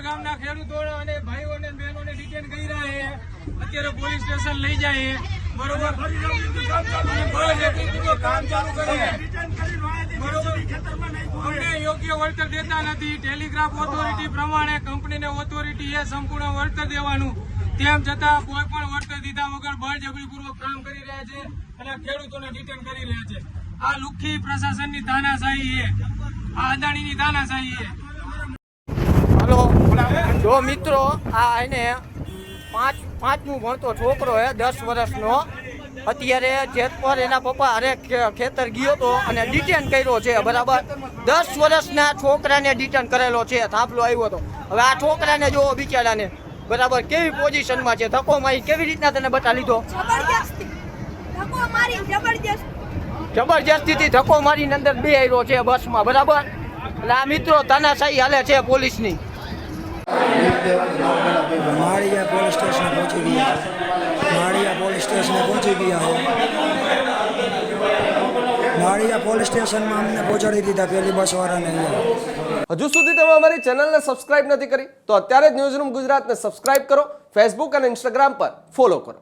બરોબર ગામના ખેડૂતો અને ભાઈઓને બહેનોને ડિટેન કરી રહ્યા છે. અત્યારે પોલીસ સ્ટેશન લઈ જાય બરોબર કામ ચાલુ કરે બરોબર. અમને યોગ્ય વળતર દેતા નથી. ટેલિગ્રાફ ઓથોરિટી પ્રમાણે કંપનીને ઓથોરિટી એ સંપૂર્ણ વળતર દેવાનું, તેમ છતાં કોઈ પણ વળતર દીધા વગર બળજબરીપૂર્વક કામ કરી રહ્યા છે અને ખેડૂતોને ડિટેન કરી રહ્યા છે. આ લુખ્ખી પ્રશાસનની તાનાશાહી છે, આ અદાણીની તાનાશાહી છે. હલો જો મિત્રો, આ એને પાંચમું ભણતો છોકરો હે 10 વર્ષનો. અત્યારે જેતપર એના પપ્પા અરે ખેતર ગયો હતો અને ડિટેન કર્યો છે બરાબર. 10 વર્ષના છોકરાને ડિટેન કરેલો છે. થાંભલો આવ્યો હતો. હવે આ છોકરાને જોવો બિચારાને બરાબર કેવી પોઝિશનમાં છે. ધક્કો મારી કેવી રીતના તને બતા લીધો? જબરજસ્તીથી ધક્કો મારીને અંદર બે આવ્યો છે બસમાં બરાબર. એટલે આ મિત્રો તાનાશાહી હાલે છે પોલીસની. માળિયા પોલીસ સ્ટેશન પહોંચી ગયા માળિયા પોલીસ સ્ટેશનમાં અમને પહોંચાડી દીધા પેલી બસવાળાને અહીંયા. હજુ સુધી તમે અમારી ચેનલને સબસ્ક્રાઇબ નથી કરી તો અત્યારે જ ન્યૂઝરૂમ ગુજરાતને સબસ્ક્રાઇબ કરો. ફેસબુક અને ઇન્સ્ટાગ્રામ પર ફોલો કરો.